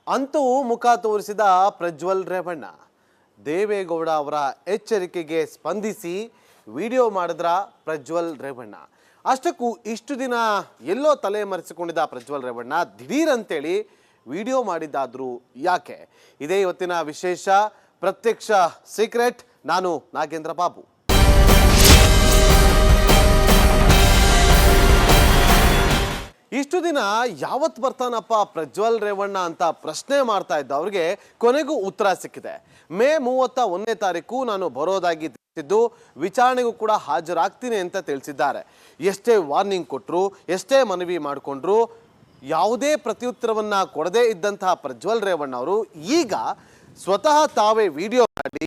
ಅಂತೂ ಮುಖ ತೋರಿಸಿದ ಪ್ರಜ್ವಲ್ ರೇವಣ್ಣ. ದೇವೇಗೌಡ ಅವರ ಎಚ್ಚರಿಕೆಗೆ ಸ್ಪಂದಿಸಿ ವಿಡಿಯೋ ಮಾಡಿದ್ರ ಪ್ರಜ್ವಲ್ ರೇವಣ್ಣ. ಅಷ್ಟಕ್ಕೂ ಇಷ್ಟು ದಿನ ಎಲ್ಲೋ ತಲೆ ಮರೆಸಿಕೊಂಡಿದ್ದ ಪ್ರಜ್ವಲ್ ರೇವಣ್ಣ ದಿಢೀರ್ ಅಂತೇಳಿ ವಿಡಿಯೋ ಮಾಡಿದ್ದಾದ್ರು ಯಾಕೆ? ಇದೇ ಇವತ್ತಿನ ವಿಶೇಷ ಪ್ರತ್ಯಕ್ಷ ಸೀಕ್ರೆಟ್. ನಾನು ನಾಗೇಂದ್ರ ಬಾಬು. ಇಷ್ಟು ದಿನ ಯಾವತ್ತು ಬರ್ತಾನಪ್ಪ ಪ್ರಜ್ವಲ್ ರೇವಣ್ಣ ಅಂತ ಪ್ರಶ್ನೆ ಮಾಡ್ತಾ ಇದ್ದ ಅವ್ರಿಗೆ ಕೊನೆಗೂ ಉತ್ತರ ಸಿಕ್ಕಿದೆ. ಮೇ 31ನೇ ತಾರೀಕು ನಾನು ಬರೋದಾಗಿ ತಿಳಿಸಿದ್ದು, ವಿಚಾರಣೆಗೂ ಕೂಡ ಹಾಜರಾಗ್ತೀನಿ ಅಂತ ತಿಳಿಸಿದ್ದಾರೆ. ಎಷ್ಟೇ ವಾರ್ನಿಂಗ್ ಕೊಟ್ಟರು, ಎಷ್ಟೇ ಮನವಿ ಮಾಡಿಕೊಂಡ್ರು, ಯಾವುದೇ ಪ್ರತ್ಯುತ್ತರವನ್ನ ಕೊಡದೇ ಇದ್ದಂತಹ ಪ್ರಜ್ವಲ್ ರೇವಣ್ಣ ಅವರು ಈಗ ಸ್ವತಃ ತಾವೇ ವಿಡಿಯೋ ಮಾಡಿ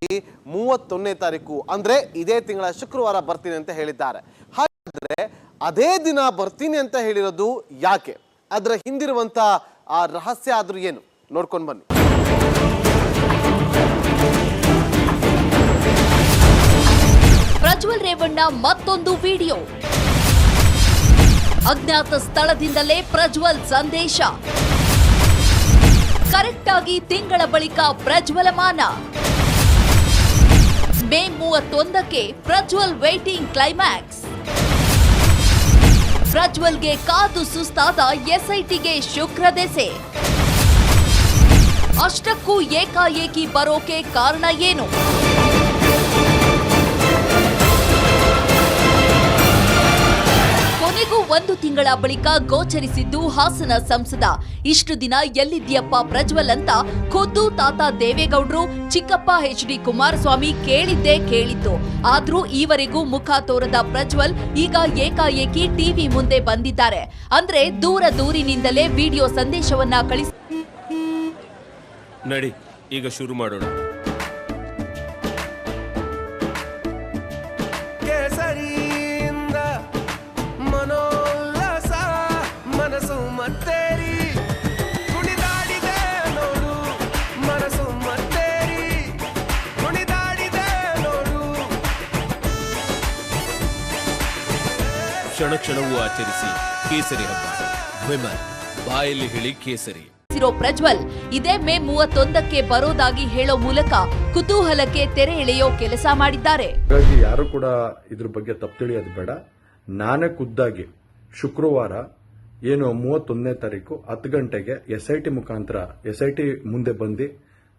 31ನೇ ತಾರೀಕು ಅಂದ್ರೆ ಇದೇ ತಿಂಗಳ ಶುಕ್ರವಾರ ಬರ್ತೀನಿ ಅಂತ ಹೇಳಿದ್ದಾರೆ. ಹಾಗಾದ್ರೆ ಅದೇ ದಿನ ಬರ್ತೀನಿ ಅಂತ ಹೇಳಿರೋದು ಯಾಕೆ? ಅದರ ಹಿಂದಿರುವಂತ ಆ ರಹಸ್ಯ ಆದ್ರೂ ಏನು ನೋಡ್ಕೊಂಡು ಬನ್ನಿ. ಪ್ರಜ್ವಲ್ ರೇವಣ್ಣ ಮತ್ತೊಂದು ವಿಡಿಯೋ. ಅಜ್ಞಾತ ಸ್ಥಳದಿಂದಲೇ ಪ್ರಜ್ವಲ್ ಸಂದೇಶ. ಕರೆಕ್ಟ್ ಆಗಿ ತಿಂಗಳ ಬಳಿಕ ಪ್ರಜ್ವಲಮಾನ. ಮೇ 31ಕ್ಕೆ ಪ್ರಜ್ವಲ್ ವೈಟಿಂಗ್ ಕ್ಲೈಮ್ಯಾಕ್ಸ್. ಪ್ರಜ್ವಲ್ಗೆ ಕಾದು ಸುಸ್ತಾದ ಎಸ್ಐಟಿಗೆ ಶುಕ್ರ ದೆಸೆ. ಅಷ್ಟಕ್ಕೂ ಏಕಾಏಕಿ ಬರೋಕೆ ಕಾರಣ ಏನು? ಕೊನೆಗೂ 1 ತಿಂಗಳ ಬಳಿಕ ಗೋಚರಿಸಿದ್ದು ಹಾಸನ ಸಂಸದ. ಇಷ್ಟು ದಿನ ಎಲ್ಲಿದ್ಯಪ್ಪ ಪ್ರಜ್ವಲ್ ಅಂತ ಖುದ್ದು ತಾತ ದೇವೇಗೌಡರು, ಚಿಕ್ಕಪ್ಪ HD ಕುಮಾರಸ್ವಾಮಿ ಕೇಳಿದ್ದು. ಆದ್ರೂ ಈವರೆಗೂ ಮುಖ ತೋರದ ಪ್ರಜ್ವಲ್ ಈಗ ಏಕಾಏಕಿ ಟಿವಿ ಮುಂದೆ ಬಂದಿದ್ದಾರೆ. ಅಂದ್ರೆ ದೂರದಿಂದಲೇ ವಿಡಿಯೋ ಸಂದೇಶವನ್ನ ಕಳಿಸಿ ನಡಿ ಈಗ ಶುರು ಮಾಡೋಣ. ಕ್ಷಣವೂ ಆಚರಿಸಿ ಕೇಸರಿ ಹಬ್ಬ. ವಿಮಲ್ ಬಾಯಲ್ಲಿ ಹೇಳಿ ಕೇಸರಿ. ಪ್ರಜ್ವಲ್ ಇದೇ ಮೇ 31ಕ್ಕೆ ಬರೋದಾಗಿ ಹೇಳೋ ಮೂಲಕ ಕುತೂಹಲಕ್ಕೆ ತೆರೆ ಎಳೆಯೋ ಕೆಲಸ ಮಾಡಿದ್ದಾರೆ. ಹಾಗಾಗಿ ಯಾರು ಕೂಡ ಇದ್ರ ಬಗ್ಗೆ ತಪ್ಪು ತಿಳಿಯೋದು ಬೇಡ. ನಾನೇ ಖುದ್ದಾಗಿ ಶುಕ್ರವಾರ ಏನು 31ನೇ ತಾರೀಕು 10 ಗಂಟೆಗೆ SIT ಮುಖಾಂತರ SIT ಮುಂದೆ ಬಂದು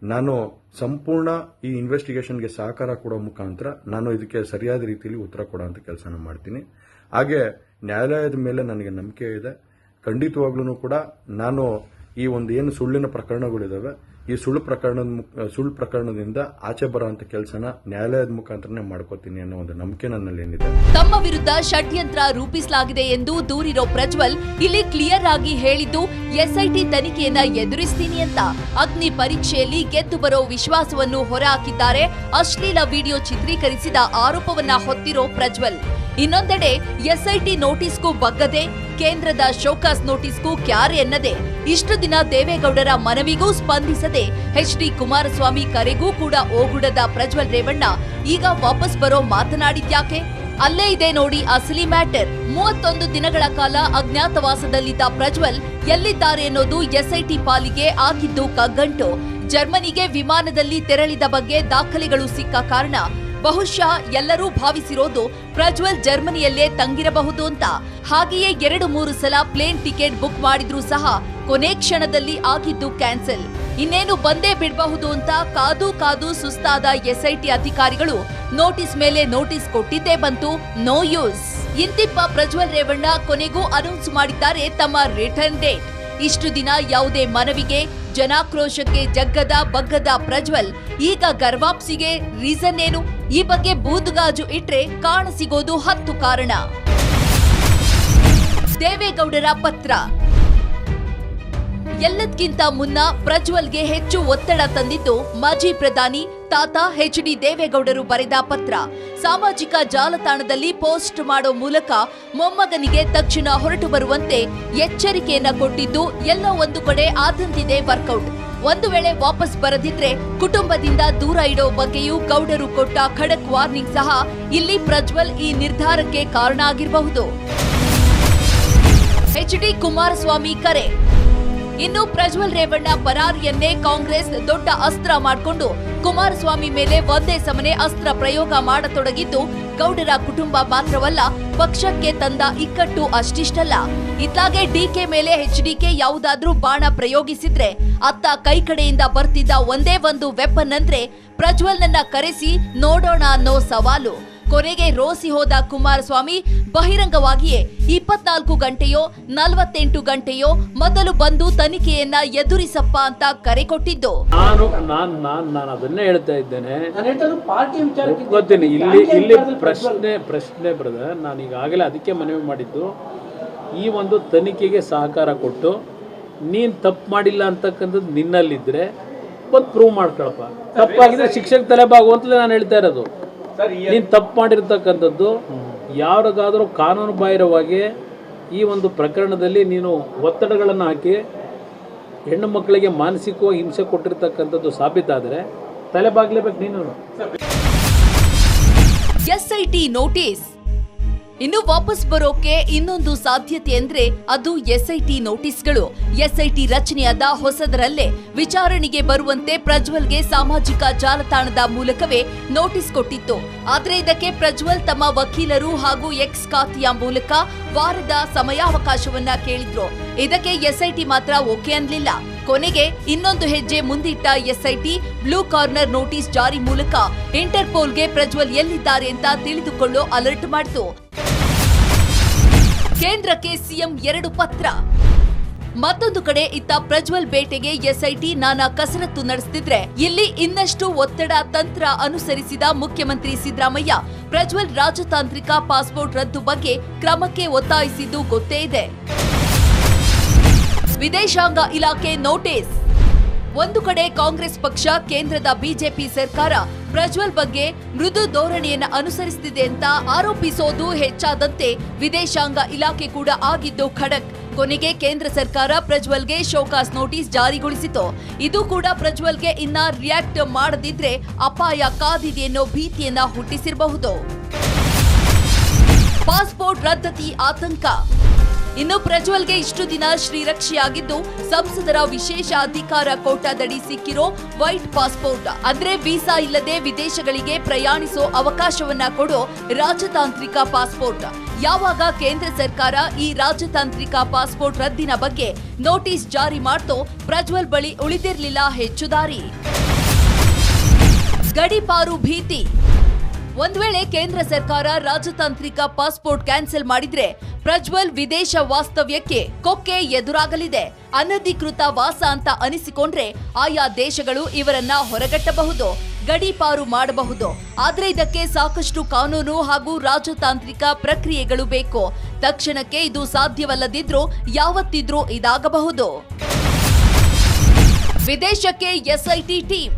ನಾನು ಸಂಪೂರ್ಣ ಈ ಇನ್ವೆಸ್ಟಿಗೇಷನ್ಗೆ ಸಹಕಾರ ಕೊಡೋ ಮುಖಾಂತರ ನಾನು ಇದಕ್ಕೆ ಸರಿಯಾದ ರೀತಿಯಲ್ಲಿ ಉತ್ತರ ಕೊಡೋಂಥ ಕೆಲಸನ ಮಾಡ್ತೀನಿ. ಹಾಗೆ ನ್ಯಾಯಾಲಯದ ಮೇಲೆ ನನಗೆ ನಂಬಿಕೆ ಇದೆ. ಖಂಡಿತವಾಗ್ಲೂ ಕೂಡ ನಾನು ಈ ಒಂದು ಏನು ಸುಳ್ಳಿನ ಪ್ರಕರಣಗಳಿದಾವೆ, ಈ ಸುಳ್ಳು ಪ್ರಕರಣದಿಂದ ಆಚೆ ಬರೋಂಥ ಕೆಲಸನ ನ್ಯಾಯಾಲಯದ ಮುಖಾಂತರನೇ ಮಾಡ್ಕೋತೀನಿ ಅನ್ನೋ ಒಂದು ನಂಬಿಕೆ ನನ್ನಲ್ಲಿ ಏನಿದೆ. ತಮ್ಮ ವಿರುದ್ಧ ಷಡ್ಯಂತ್ರ ರೂಪಿಸಲಾಗಿದೆ ಎಂದು ದೂರಿರೋ ಪ್ರಜ್ವಲ್ ಇಲ್ಲಿ ಕ್ಲಿಯರ್ ಆಗಿ ಹೇಳಿದ್ದು SIT ತನಿಖೆಯನ್ನ ಎದುರಿಸ್ತೀನಿ ಅಂತ. ಅಗ್ನಿ ಪರೀಕ್ಷೆಯಲ್ಲಿ ಗೆದ್ದು ಬರೋ ವಿಶ್ವಾಸವನ್ನು ಹೊರಹಾಕಿದ್ದಾರೆ. ಅಶ್ಲೀಲ ವಿಡಿಯೋ ಚಿತ್ರೀಕರಿಸಿದ ಆರೋಪವನ್ನ ಹೊತ್ತಿರೋ ಪ್ರಜ್ವಲ್. ಇನ್ನೊಂದೆಡೆ SIT ನೋಟಿಸ್ಗೂ ಬಗ್ಗದೆ, ಕೇಂದ್ರದ ಶೋಕಾಸ್ ನೋಟಿಸ್ಗೂ ಕ್ಯಾರೆ ಎನ್ನದೆ, ಇಷ್ಟು ದಿನ ದೇವೇಗೌಡರ ಮನವಿಗೂ ಸ್ಪಂದಿಸದೆ, HD ಕುಮಾರಸ್ವಾಮಿ ಕರೆಗೂ ಕೂಡ ಓಗುಡದ ಪ್ರಜ್ವಲ್ ರೇವಣ್ಣ ಈಗ ವಾಪಸ್ ಬರೋ ಮಾತನಾಡಿದ್ಯಾಕೆ? ಅಲ್ಲೇ ಇದೆ ನೋಡಿ ಅಸಲಿ ಮ್ಯಾಟರ್. 31 ದಿನಗಳ ಕಾಲ ಅಜ್ಞಾತವಾಸದಲ್ಲಿದ್ದ ಪ್ರಜ್ವಲ್ ಎಲ್ಲಿದ್ದಾರೆ ಅನ್ನೋದು SIT ಪಾಲಿಗೆ ಆಗಿದ್ದು ಕಗ್ಗಂಟು. ಜರ್ಮನಿಗೆ ವಿಮಾನದಲ್ಲಿ ತೆರಳಿದ ಬಗ್ಗೆ ದಾಖಲೆಗಳು ಸಿಕ್ಕ ಕಾರಣ ಬಹುಶಃ ಎಲ್ಲರೂ ಭಾವಿಸಿರೋದು ಪ್ರಜ್ವಲ್ ಜರ್ಮನಿಯಲ್ಲೇ ತಂಗಿರಬಹುದು ಅಂತ. ಹಾಗೆಯೇ 2-3 ಸಲ ಪ್ಲೇನ್ ಟಿಕೆಟ್ ಬುಕ್ ಮಾಡಿದ್ರೂ ಸಹ ಕೊನೆ ಕ್ಷಣದಲ್ಲಿ ಆಗಿದ್ದು ಕ್ಯಾನ್ಸಲ್. ಇನ್ನೇನು ಬಂದೇ ಬಿಡಬಹುದು ಅಂತ ಕಾದು ಸುಸ್ತಾದ SIT ಅಧಿಕಾರಿಗಳು ನೋಟಿಸ್ ಮೇಲೆ ನೋಟಿಸ್ ಕೊಟ್ಟಿದ್ದೇ ಬಂತು. No use. ಇಂತಿಪ್ಪ ಪ್ರಜ್ವಲ್ ರೇವಣ್ಣ ಕೊನೆಗೂ ಅನೌನ್ಸ್ ಮಾಡಿದ್ದಾರೆ ತಮ್ಮ ರಿಟರ್ನ್ ಡೇಟ್. ಇಷ್ಟು ದಿನ ಯಾವುದೇ ಮನವಿಗೆ, ಜನಾಕ್ರೋಶಕ್ಕೆ ಬಗ್ಗದ ಪ್ರಜ್ವಲ್ ಈಗ ಗರ್ವಾಪ್ಸಿಗೆ ರೀಸನ್ ಏನು? ಈ ಬಗ್ಗೆ ಬೂದುಗಾಜು ಇಟ್ರೆ ಕಾಣಸಿಗೋದು 10 ಕಾರಣ. ದೇವೇಗೌಡರ ಪತ್ರ. ಎಲ್ಲದಕ್ಕಿಂತ ಮುನ್ನ ಪ್ರಜ್ವಲ್ಗೆ ಹೆಚ್ಚು ಒತ್ತಡ ತಂದಿದ್ದು ಮಾಜಿ ಪ್ರಧಾನಿ ತಾತ HD ದೇವೇಗೌಡರು ಬರೆದ ಪತ್ರ. ಸಾಮಾಜಿಕ ಜಾಲತಾಣದಲ್ಲಿ ಪೋಸ್ಟ್ ಮಾಡೋ ಮೂಲಕ ಮೊಮ್ಮಗನಿಗೆ ತಕ್ಷಣ ಹೊರಟು ಬರುವಂತೆ ಎಚ್ಚರಿಕೆಯನ್ನ ಕೊಟ್ಟಿದ್ದು ಎಲ್ಲೋ ಒಂದು ಕಡೆ ಆದಂತಿದೆ ವರ್ಕೌಟ್. ಒಂದು ವೇಳೆ ವಾಪಸ್ ಬರದಿದ್ರೆ ಕುಟುಂಬದಿಂದ ದೂರ ಇಡೋ ಬಗ್ಗೆಯೂ ಗೌಡರು ಕೊಟ್ಟ ಖಡಕ್ ವಾರ್ನಿಂಗ್ ಸಹ ಇಲ್ಲಿ ಪ್ರಜ್ವಲ್ ಈ ನಿರ್ಧಾರಕ್ಕೆ ಕಾರಣ ಆಗಿರಬಹುದು. HD ಕುಮಾರಸ್ವಾಮಿ ಕರೆ. ಇನ್ನು ಪ್ರಜ್ವಲ್ ರೇವಣ್ಣ ಪರಾರಿಯನ್ನೇ ಕಾಂಗ್ರೆಸ್ ದೊಡ್ಡ ಅಸ್ತ್ರ ಮಾಡಿಕೊಂಡು ಕುಮಾರಸ್ವಾಮಿ ಮೇಲೆ ಒಂದೇ ಸಮನೆ ಅಸ್ತ್ರ ಪ್ರಯೋಗ ಮಾಡತೊಡಗಿದ್ದು ಗೌಡರ ಕುಟುಂಬ ಮಾತ್ರವಲ್ಲ, ಪಕ್ಷಕ್ಕೆ ತಂದ ಇಕ್ಕಟ್ಟು ಅಷ್ಟಿಷ್ಟಲ್ಲ. ಇತ್ಲಾಗೆ ಡಿಕೆ ಮೇಲೆ ಎಚ್ಡಿಕೆ ಯಾವುದಾದ್ರೂ ಬಾಣ ಪ್ರಯೋಗಿಸಿದ್ರೆ ಅತ್ತ ಕೈ ಕಡೆಯಿಂದ ಬರ್ತಿದ್ದ ಒಂದೇ ಒಂದು ವೆಪನ್ ಅಂದ್ರೆ ಪ್ರಜ್ವಲ್ನನ್ನ ಕರೆಸಿ ನೋಡೋಣ ಅನ್ನೋ ಸವಾಲು. ಕೊನೆಗೆ ರೋಸಿ ಹೋದ ಕುಮಾರಸ್ವಾಮಿ ಬಹಿರಂಗವಾಗಿಯೇ 24 ಗಂಟೆಯೋ 48 ಗಂಟೆಯೋ ಮೊದಲು ಬಂದು ತನಿಖೆಯನ್ನ ಎದುರಿಸಪ್ಪ ಅಂತ ಕರೆ ಕೊಟ್ಟಿದ್ದು. ನಾನು ಅದನ್ನೇ ಹೇಳ್ತಾ ಇದ್ದೇನೆ, ಗೊತ್ತೇನೆ. ಇಲ್ಲಿ ಪ್ರಶ್ನೆ ಬ್ರದರ್, ನಾನು ಈಗಾಗಲೇ ಅದಕ್ಕೆ ಮನವಿ ಮಾಡಿದ್ದು, ಈ ಒಂದು ತನಿಖೆಗೆ ಸಹಕಾರ ಕೊಟ್ಟು ನೀನು ತಪ್ಪು ಮಾಡಿಲ್ಲ ಅಂತಕ್ಕಂಥದ್ದು ನಿನ್ನಲ್ಲಿದ್ದರೆ ಬಂದು ಪ್ರೂವ್ ಮಾಡ್ಕೊಳಪ್ಪ. ತಪ್ಪಾಗಿದ್ರೆ ಶಿಕ್ಷೆಗೆ ತಲೆಬಾಗುವಂತಲೇ ನಾನು ಹೇಳ್ತಾ ಇರೋದು. ನೀನು ತಪ್ಪು ಮಾಡಿರ್ತಕ್ಕಂಥದ್ದು ಯಾರಿಗಾದರೂ ಕಾನೂನು ಬಾಹಿರವಾಗಿ ಈ ಒಂದು ಪ್ರಕರಣದಲ್ಲಿ ನೀನು ಒತ್ತಡಗಳನ್ನು ಹಾಕಿ ಹೆಣ್ಣು ಮಕ್ಕಳಿಗೆ ಮಾನಸಿಕವಾಗಿ ಹಿಂಸೆ ಕೊಟ್ಟಿರ್ತಕ್ಕಂಥದ್ದು ಸಾಬೀತಾದರೆ ತಲೆಬಾಗ್ಲೇಬೇಕು ನೀನು. SIT notice. ಇನ್ನು ವಾಪಸ್ ಬರೋಕೆ ಇನ್ನೊಂದು ಸಾಧ್ಯತೆ ಅಂದ್ರೆ ಅದು ಎಸ್ಐಟಿ ನೋಟಿಸ್ಗಳು. ಎಸ್ಐಟಿ ರಚನೆಯಾದ ಹೊಸದರಲ್ಲೇ ವಿಚಾರಣೆಗೆ ಬರುವಂತೆ ಪ್ರಜ್ವಲ್ಗೆ ಸಾಮಾಜಿಕ ಜಾಲತಾಣದ ಮೂಲಕವೇ ನೋಟಿಸ್ ಕೊಟ್ಟಿತ್ತು. ಆದ್ರೆ ಇದಕ್ಕೆ ಪ್ರಜ್ವಲ್ ತಮ್ಮ ವಕೀಲರು ಹಾಗೂ ಎಕ್ಸ್ ಖಾತೆಯ ಮೂಲಕ ವಾರದ ಸಮಯಾವಕಾಶವನ್ನ ಕೇಳಿದ್ರು. ಇದಕ್ಕೆ ಎಸ್ಐಟಿ ಮಾತ್ರ ಓಕೆ ಅನ್ಲಿಲ್ಲ. ಕೊನೆಗೆ ಇನ್ನೊಂದು ಹೆಜ್ಜೆ ಮುಂದಿಟ್ಟ ಎಸ್ಐಟಿ ಬ್ಲೂ ಕಾರ್ನರ್ ನೋಟಿಸ್ ಜಾರಿ ಮೂಲಕ ಇಂಟರ್ಪೋಲ್ಗೆ ಪ್ರಜ್ವಲ್ ಎಲ್ಲಿದ್ದಾರೆ ಅಂತ ತಿಳಿದುಕೊಳ್ಳೋ ಅಲರ್ಟ್ ಮಾಡಿತು. ಕೇಂದ್ರಕ್ಕೆ ಸಿಎಂ 2 ಪತ್ರ. ಮತ್ತೊಂದು ಕಡೆ ಇತ್ತ ಪ್ರಜ್ವಲ್ ಬೇಟೆಗೆ ಎಸ್ಐಟಿ ನಾನಾ ಕಸರತ್ತು ನಡೆಸುತ್ತಿದ್ರೆ, ಇಲ್ಲಿ ಇನ್ನಷ್ಟು ಒತ್ತಡ ತಂತ್ರ ಅನುಸರಿಸಿದ ಮುಖ್ಯಮಂತ್ರಿ ಸಿದ್ದರಾಮಯ್ಯ ಪ್ರಜ್ವಲ್ ರಾಜತಾಂತ್ರಿಕ ಪಾಸ್ಪೋರ್ಟ್ ರದ್ದು ಬಗ್ಗೆ ಕ್ರಮಕ್ಕೆ ಒತ್ತಾಯಿಸಿದ್ದು ಗೊತ್ತೇ ಇದೆ. ವಿದೇಶಾಂಗ ಇಲಾಖೆ ನೋಟಿಸ್. ಒಂದು ಕಡೆ ಕಾಂಗ್ರೆಸ್ ಪಕ್ಷ ಕೇಂದ್ರದ ಬಿಜೆಪಿ ಸರ್ಕಾರ ಪ್ರಜ್ವಲ್ ಬಗ್ಗೆ ಮೃದು ಧೋರಣೆಯನ್ನ ಅನುಸರಿಸುತ್ತಿದೆ ಅಂತ ಆರೋಪಿಸೋದು ಹೆಚ್ಚಾದಂತೆ ವಿದೇಶಾಂಗ ಇಲಾಖೆ ಕೂಡ ಆಗಿದ್ದು ಖಡಕ್. ಕೊನೆಗೆ ಕೇಂದ್ರ ಸರ್ಕಾರ ಪ್ರಜ್ವಲ್ಗೆ ಶೋಕಾಸ್ ನೋಟಿಸ್ ಜಾರಿಗೊಳಿಸಿತು. ಇದು ಕೂಡ ಪ್ರಜ್ವಲ್ಗೆ ಇನ್ನ ರಿಯಾಕ್ಟ್ ಮಾಡದಿದ್ರೆ ಅಪಾಯ ಕಾದಿದೆ ಅನ್ನೋ ಭೀತಿಯನ್ನ ಹುಟ್ಟಿಸಿರಬಹುದು. ಪಾಸ್ಪೋರ್ಟ್ ರದ್ದತಿ ಆತಂಕ. ಇನ್ನು ಪ್ರಜ್ವಲ್ಗೆ ಇಷ್ಟು ದಿನ ಶ್ರೀರಕ್ಷೆಯಾಗಿದ್ದು ಸಂಸದರ ವಿಶೇಷ ಅಧಿಕಾರ ಕೋಟಾದಡಿ ಸಿಕ್ಕಿರೋ ವೈಟ್ ಪಾಸ್ಪೋರ್ಟ್, ಅಂದ್ರೆ ವೀಸಾ ಇಲ್ಲದೆ ವಿದೇಶಗಳಿಗೆ ಪ್ರಯಾಣಿಸೋ ಅವಕಾಶವನ್ನ ಕೊಡೋ ರಾಜತಾಂತ್ರಿಕ ಪಾಸ್ಪೋರ್ಟ್. ಯಾವಾಗ ಕೇಂದ್ರ ಸರ್ಕಾರ ಈ ರಾಜತಾಂತ್ರಿಕ ಪಾಸ್ಪೋರ್ಟ್ ರದ್ದಿನ ಬಗ್ಗೆ ನೋಟಿಸ್ ಜಾರಿ ಮಾಡ್ತೋ ಪ್ರಜ್ವಲ್ ಬಳಿ ಉಳಿದಿರ್ಲಿಲ್ಲ ಹೆಚ್ಚು ದಾರಿ. ಗಡೀಪಾರು ಭೀತಿ. ಒಂದ್ ವೇಳೆ ಕೇಂದ್ರ ಸರ್ಕಾರ ರಾಜತಾಂತ್ರಿಕ ಪಾಸ್ಪೋರ್ಟ್ ಕ್ಯಾನ್ಸಲ್ ಮಾಡಿದ್ರೆ ಪ್ರಜ್ವಲ್ ವಿದೇಶ ವಾಸ್ತವ್ಯಕ್ಕೆ ಕೊಕ್ಕೆ ಎದುರಾಗಲಿದೆ. ಅನಧಿಕೃತ ವಾಸ ಅಂತ ಅನಿಸಿಕೊಂಡ್ರೆ ಆಯಾ ದೇಶಗಳು ಇವರನ್ನ ಹೊರಗಟ್ಟಬಹುದು, ಗಡೀಪಾರು ಮಾಡಬಹುದು. ಆದ್ರೆ ಇದಕ್ಕೆ ಸಾಕಷ್ಟು ಕಾನೂನು ಹಾಗೂ ರಾಜತಾಂತ್ರಿಕ ಪ್ರಕ್ರಿಯೆಗಳು ಬೇಕು. ತಕ್ಷಣಕ್ಕೆ ಇದು ಸಾಧ್ಯವಲ್ಲದಿದ್ರೂ ಯಾವತ್ತಿದ್ರೂ ಇದಾಗಬಹುದು. ವಿದೇಶಕ್ಕೆ ಎಸ್ಐಟಿ ಟೀಮ್.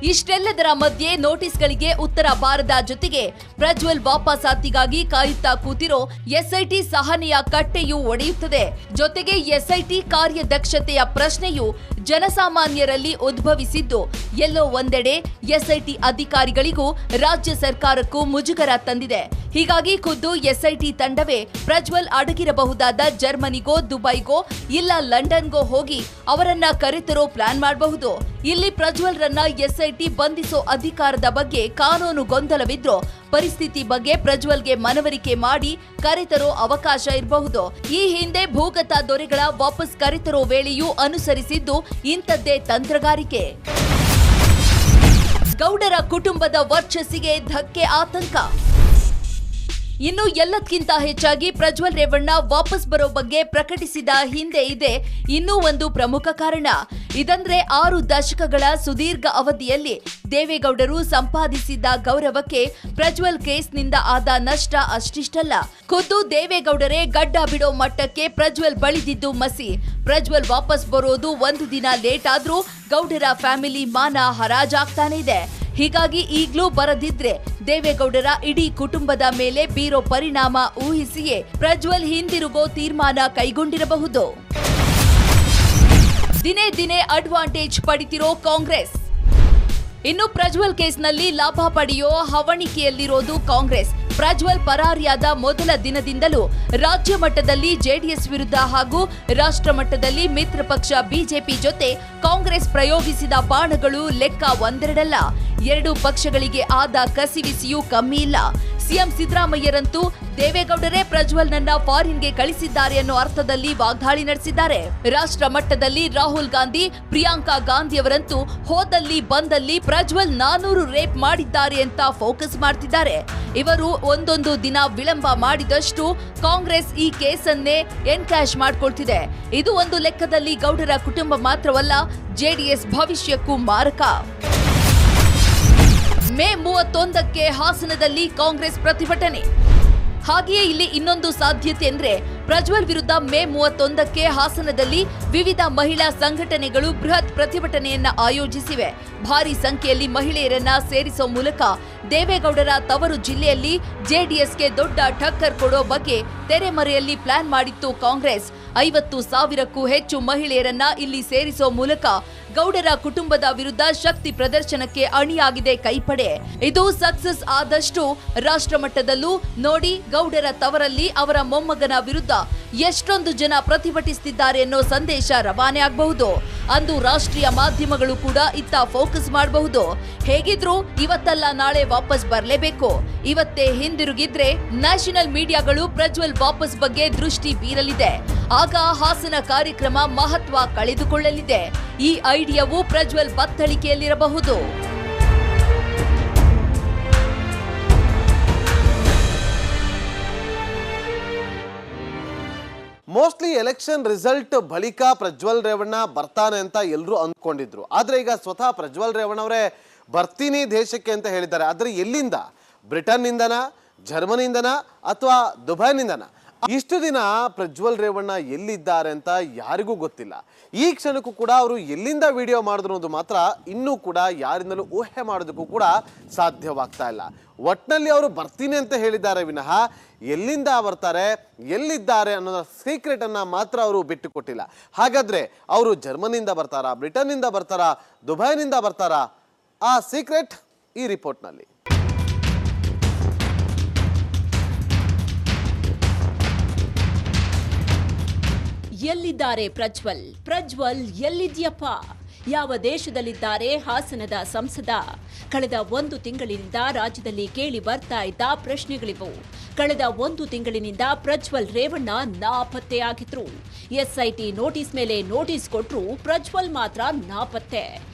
ಇಷ್ಟೆಲ್ಲದರ ಮಧ್ಯೆ ನೋಟಿಸ್ಗಳಿಗೆ ಉತ್ತರ ಬಾರದ ಜೊತೆಗೆ ಪ್ರಜ್ವಲ್ ವಾಪಸಾತಿಗಾಗಿ ಕಾಯುತ್ತಾ ಕೂತಿರೋ ಎಸ್ಐಟಿ ಸಹನೆಯ ಕಟ್ಟೆಯೂ ಒಡೆಯುತ್ತದೆ. ಜೊತೆಗೆ ಎಸ್ಐಟಿ ಕಾರ್ಯದಕ್ಷತೆಯ ಪ್ರಶ್ನೆಯು ಜನಸಾಮಾನ್ಯರಲ್ಲಿ ಉದ್ಭವಿಸಿದ್ದು ಎಲ್ಲೋ ಒಂದೆಡೆ ಎಸ್ಐಟಿ ಅಧಿಕಾರಿಗಳಿಗೂ ರಾಜ್ಯ ಸರ್ಕಾರಕ್ಕೂ ಮುಜುಗರ ತಂದಿದೆ. ಹೀಗಾಗಿ ಖುದ್ದು ಎಸ್ಐಟಿ ತಂಡವೇ ಪ್ರಜ್ವಲ್ ಅಡಗಿರಬಹುದಾದ ಜರ್ಮನಿಗೋ ದುಬೈಗೋ ಇಲ್ಲ ಲಂಡನ್ಗೋ ಹೋಗಿ ಅವರನ್ನ ಕರೆತರೋ ಪ್ಲಾನ್ ಮಾಡಬಹುದು. ಇಲ್ಲಿ ಪ್ರಜ್ವಲ್ ರನ್ನ ಎಸ್ಐಟಿ ಬಂಧಿಸೋ ಅಧಿಕಾರದ ಬಗ್ಗೆ ಕಾನೂನು ಗೊಂದಲವಿದ್ರೂ ಪರಿಸ್ಥಿತಿ ಬಗ್ಗೆ ಪ್ರಜ್ವಲ್ಗೆ ಮನವರಿಕೆ ಮಾಡಿ ಕರೆತರೋ ಅವಕಾಶ ಇರಬಹುದು. ಈ ಹಿಂದೆ ಭೂಗತ ದೊರೆಗಳ ವಾಪಸ್ ಕರೆತರೋ ವೇಳೆಯೂ ಅನುಸರಿಸಿದ್ದು ಇಂಥದ್ದೇ ತಂತ್ರಗಾರಿಕೆ. ಗೌಡರ ಕುಟುಂಬದ ವರ್ಚಸ್ಸಿಗೆ ಧಕ್ಕೆ ಆತಂಕ. ಇನ್ನು ಎಲ್ಲದಕ್ಕಿಂತ ಹೆಚ್ಚಾಗಿ ಪ್ರಜ್ವಲ್ ರೇವಣ್ಣ ವಾಪಸ್ ಬರೋ ಬಗ್ಗೆ ಪ್ರಕಟಿಸಿದ ಹಿಂದೆ ಇದೆ ಇನ್ನೂ ಒಂದು ಪ್ರಮುಖ ಕಾರಣ. ಇದಂದ್ರೆ 6 ದಶಕಗಳ ಸುದೀರ್ಘ ಅವಧಿಯಲ್ಲಿ ದೇವೇಗೌಡರು ಸಂಪಾದಿಸಿದ್ದ ಗೌರವಕ್ಕೆ ಪ್ರಜ್ವಲ್ ಕೇಸ್ನಿಂದ ಆದ ನಷ್ಟ ಅಷ್ಟಿಷ್ಟಲ್ಲ. ಖುದ್ದು ದೇವೇಗೌಡರೇ ಗಡ್ಡ ಬಿಡೋ ಮಟ್ಟಕ್ಕೆ ಪ್ರಜ್ವಲ್ ಬಳಿದಿದ್ದು ಮಸಿ. ಪ್ರಜ್ವಲ್ ವಾಪಸ್ ಬರೋದು ಒಂದು ದಿನ ಲೇಟ್ ಆದ್ರೂ ಗೌಡರ ಫ್ಯಾಮಿಲಿ ಮಾನ ಹರಾಜಾಗ್ತಾನೆ ಇದೆ. ಹೀಗಾಗಿ ಈಗ್ಲೂ ಬರದಿದ್ರೆ ದೇವೇಗೌಡರ ಇಡೀ ಕುಟುಂಬದ ಮೇಲೆ ಬೀರೋ ಪರಿಣಾಮ ಊಹಿಸಿಯೇ ಪ್ರಜ್ವಲ್ ಹಿಂದಿರುಗೋ ತೀರ್ಮಾನ ಕೈಗೊಂಡಿರಬಹುದು. ದಿನೇ ದಿನೇ ಅಡ್ವಾಂಟೇಜ್ ಪಡಿತಿರೋ ಕಾಂಗ್ರೆಸ್. ಇನ್ನು ಪ್ರಜ್ವಲ್ ಕೇಸ್ನಲ್ಲಿ ಲಾಭ ಪಡೆಯೋ ಹವಣಿಕೆಯಲ್ಲಿರೋದು ಕಾಂಗ್ರೆಸ್. ಪ್ರಜ್ವಲ್ ಪರಾರಿಯಾದ ಮೊದಲ ದಿನದಿಂದಲೂ ರಾಜ್ಯ ಮಟ್ಟದಲ್ಲಿ ಜೆಡಿಎಸ್ ವಿರುದ್ಧ ಹಾಗೂ ರಾಷ್ಟ್ರ ಮಟ್ಟದಲ್ಲಿ ಮಿತ್ರ ಪಕ್ಷ ಬಿಜೆಪಿ ಜೊತೆ ಕಾಂಗ್ರೆಸ್ ಪ್ರಯೋಗಿಸಿದ ಬಾಣಗಳು ಲೆಕ್ಕ ಒಂದೆರಡಲ್ಲ. ಎರಡೂ ಪಕ್ಷಗಳಿಗೆ ಆದ ಕಸಿವಿಸಿಯೂ ಕಮ್ಮಿ ಇಲ್ಲ. ಸಿಎಂ ಸಿದ್ದರಾಮಯ್ಯರಂತೂ ದೇವೇಗೌಡರೇ ಪ್ರಜ್ವಲ್ನನ್ನ ಫಾರಿನ್ಗೆ ಕಳಿಸಿದ್ದಾರೆ ಅನ್ನೋ ಅರ್ಥದಲ್ಲಿ ವಾಗ್ದಾಳಿ ನಡೆಸಿದ್ದಾರೆ. ರಾಷ್ಟ್ರ ಮಟ್ಟದಲ್ಲಿ ರಾಹುಲ್ ಗಾಂಧಿ, ಪ್ರಿಯಾಂಕಾ ಗಾಂಧಿಯವರಂತೂ ಹೋದಲ್ಲಿ ಬಂದಲ್ಲಿ ಪ್ರಜ್ವಲ್ 400 ರೇಪ್ ಮಾಡಿದ್ದಾರೆ ಅಂತ ಫೋಕಸ್ ಮಾಡ್ತಿದ್ದಾರೆ. ಇವರು ಒಂದೊಂದು ದಿನ ವಿಳಂಬ ಮಾಡಿದಷ್ಟು ಕಾಂಗ್ರೆಸ್ ಈ ಕೇಸನ್ನೇ ಎನ್ಕ್ಯಾಶ್ ಮಾಡ್ಕೊಳ್ತಿದೆ. ಇದು ಒಂದು ಲೆಕ್ಕದಲ್ಲಿ ಗೌಡರ ಕುಟುಂಬ ಮಾತ್ರವಲ್ಲ, ಜೆಡಿಎಸ್ ಭವಿಷ್ಯಕ್ಕೂ ಮಾರಕ. ಮೇ 31ಕ್ಕೆ ಹಾಸನದಲ್ಲಿ ಕಾಂಗ್ರೆಸ್ ಪ್ರತಿಭಟನೆ. ಹಾಗೆಯೇ ಇಲ್ಲಿ ಇನ್ನೊಂದು ಸಾಧ್ಯತೆ ಅಂದ್ರೆ ಪ್ರಜ್ವಲ್ ವಿರುದ್ಧ ಮೇ 31ಕ್ಕೆ ಹಾಸನದಲ್ಲಿ ವಿವಿಧ ಮಹಿಳಾ ಸಂಘಟನೆಗಳು ಬೃಹತ್ ಪ್ರತಿಭಟನೆಯನ್ನ ಆಯೋಜಿಸಿವೆ. ಭಾರಿ ಸಂಖ್ಯೆಯಲ್ಲಿ ಮಹಿಳೆಯರನ್ನ ಸೇರಿಸೋ ಮೂಲಕ ದೇವೇಗೌಡರ ತವರು ಜಿಲ್ಲೆಯಲ್ಲಿ ಜೆಡಿಎಸ್ಗೆ ದೊಡ್ಡ ಟಕ್ಕರ್ ಕೊಡೋ ಬಗ್ಗೆ ತೆರೆಮರೆಯಲ್ಲಿ ಪ್ಲಾನ್ ಮಾಡಿತ್ತು ಕಾಂಗ್ರೆಸ್. 50,000ಕ್ಕೂ ಹೆಚ್ಚು ಮಹಿಳೆಯರನ್ನ ಇಲ್ಲಿ ಸೇರಿಸೋ ಮೂಲಕ ಗೌಡರ ಕುಟುಂಬದ ವಿರುದ್ಧ ಶಕ್ತಿ ಪ್ರದರ್ಶನಕ್ಕೆ ಅಣಿಯಾಗಿದೆ ಕೈಪಡೆ. ಇದು ಸಕ್ಸಸ್ ಆದಷ್ಟು ರಾಷ್ಟ್ರ ಮಟ್ಟದಲ್ಲೂ ನೋಡಿ ಗೌಡರ ತವರಲ್ಲಿ ಅವರ ಮೊಮ್ಮಗನ ವಿರುದ್ಧ ಎಷ್ಟೊಂದು ಜನ ಪ್ರತಿಭಟಿಸುತ್ತಿದ್ದಾರೆ ಅನ್ನೋ ಸಂದೇಶ ರವಾನೆ ಆಗಬಹುದು. ಅಂದು ರಾಷ್ಟ್ರೀಯ ಮಾಧ್ಯಮಗಳು ಕೂಡ ಇತ್ತ ಫೋಕಸ್ ಮಾಡಬಹುದು. ಹೇಗಿದ್ರು ಇವತ್ತಲ್ಲ ನಾಳೆ ವಾಪಸ್ ಬರಲೇಬೇಕು. ಇವತ್ತೇ ಹಿಂದಿರುಗಿದ್ರೆ ನ್ಯಾಷನಲ್ ಮೀಡಿಯಾಗಳು ಪ್ರಜ್ವಲ್ ವಾಪಸ್ ಬಗ್ಗೆ ದೃಷ್ಟಿ ಬೀರಲಿದೆ. ಆಗ ಹಾಸನ ಕಾರ್ಯಕ್ರಮ ಮಹತ್ವ ಕಳೆದುಕೊಳ್ಳಲಿದೆ. ಈ ಐಡಿಯಾವು ಪ್ರಜ್ವಲ್ ಬತ್ತಳಿಕೆಯಲ್ಲಿರಬಹುದು. ಮೋಸ್ಟ್ಲಿ ಎಲೆಕ್ಷನ್ ರಿಸಲ್ಟ್ ಬಳಿಕ ಪ್ರಜ್ವಲ್ ರೇವಣ್ಣ ಬರ್ತಾನೆ ಅಂತ ಎಲ್ಲರೂ ಅಂದ್ಕೊಂಡಿದ್ರು. ಆದ್ರೆ ಈಗ ಸ್ವತಃ ಪ್ರಜ್ವಲ್ ರೇವಣ್ಣ ಅವರೇ ಬರ್ತೀನಿ ದೇಶಕ್ಕೆ ಅಂತ ಹೇಳಿದ್ದಾರೆ. ಆದ್ರೆ ಎಲ್ಲಿಂದ? ಬ್ರಿಟನ್ನಿಂದನ, ಜರ್ಮನಿಯಿಂದನ ಅಥವಾ ದುಬೈನಿಂದನ? ಇಷ್ಟು ದಿನ ಪ್ರಜ್ವಲ್ ರೇವಣ್ಣ ಎಲ್ಲಿದ್ದಾರೆ ಅಂತ ಯಾರಿಗೂ ಗೊತ್ತಿಲ್ಲ. ಈ ಕ್ಷಣಕ್ಕೂ ಕೂಡ ಅವರು ಎಲ್ಲಿಂದ ವಿಡಿಯೋ ಮಾಡಿದ್ರು ಅನ್ನೋದು ಮಾತ್ರ ಇನ್ನೂ ಕೂಡ ಯಾರಿಂದಲೂ ಊಹೆ ಮಾಡೋದಕ್ಕೂ ಕೂಡ ಸಾಧ್ಯವಾಗ್ತಾ ಇಲ್ಲ. ಒಟ್ನಲ್ಲಿ ಅವರು ಬರ್ತೀನಿ ಅಂತ ಹೇಳಿದ್ದಾರೆ ವಿನಃ ಎಲ್ಲಿಂದ ಬರ್ತಾರೆ, ಎಲ್ಲಿದ್ದಾರೆ ಅನ್ನೋದ್ರ ಸೀಕ್ರೆಟ್ ಅನ್ನ ಮಾತ್ರ ಅವರು ಬಿಟ್ಟು ಕೊಟ್ಟಿಲ್ಲ. ಹಾಗಾದ್ರೆ ಅವರು ಜರ್ಮನಿಯಿಂದ ಬರ್ತಾರಾ, ಬ್ರಿಟನ್ನಿಂದ ಬರ್ತಾರಾ, ದುಬೈನಿಂದ ಬರ್ತಾರಾ? ಆ ಸೀಕ್ರೆಟ್ ಈ ರಿಪೋರ್ಟ್ನಲ್ಲಿ. ಎಲ್ಲಿದ್ದಾರೆ ಪ್ರಜ್ವಲ್? ಪ್ರಜ್ವಲ್ ಎಲ್ಲಿದ್ಯಪ್ಪ? ಯಾವ ದೇಶದಲ್ಲಿದ್ದಾರೆ ಹಾಸನದ ಸಂಸದ? ಕಳೆದ 1 ತಿಂಗಳಿನಿಂದ ರಾಜ್ಯದಲ್ಲಿ ಕೇಳಿ ಬರ್ತಾ ಇದ್ದ ಪ್ರಶ್ನೆಗಳಿವು. ಕಳೆದ 1 ತಿಂಗಳಿನಿಂದ ಪ್ರಜ್ವಲ್ ರೇವಣ್ಣ ನಾಪತ್ತೆಯಾಗಿದ್ರು. ಎಸ್ಐಟಿ ನೋಟಿಸ್ ಮೇಲೆ ನೋಟಿಸ್ ಕೊಟ್ರು, ಪ್ರಜ್ವಲ್ ಮಾತ್ರ ನಾಪತ್ತೆ.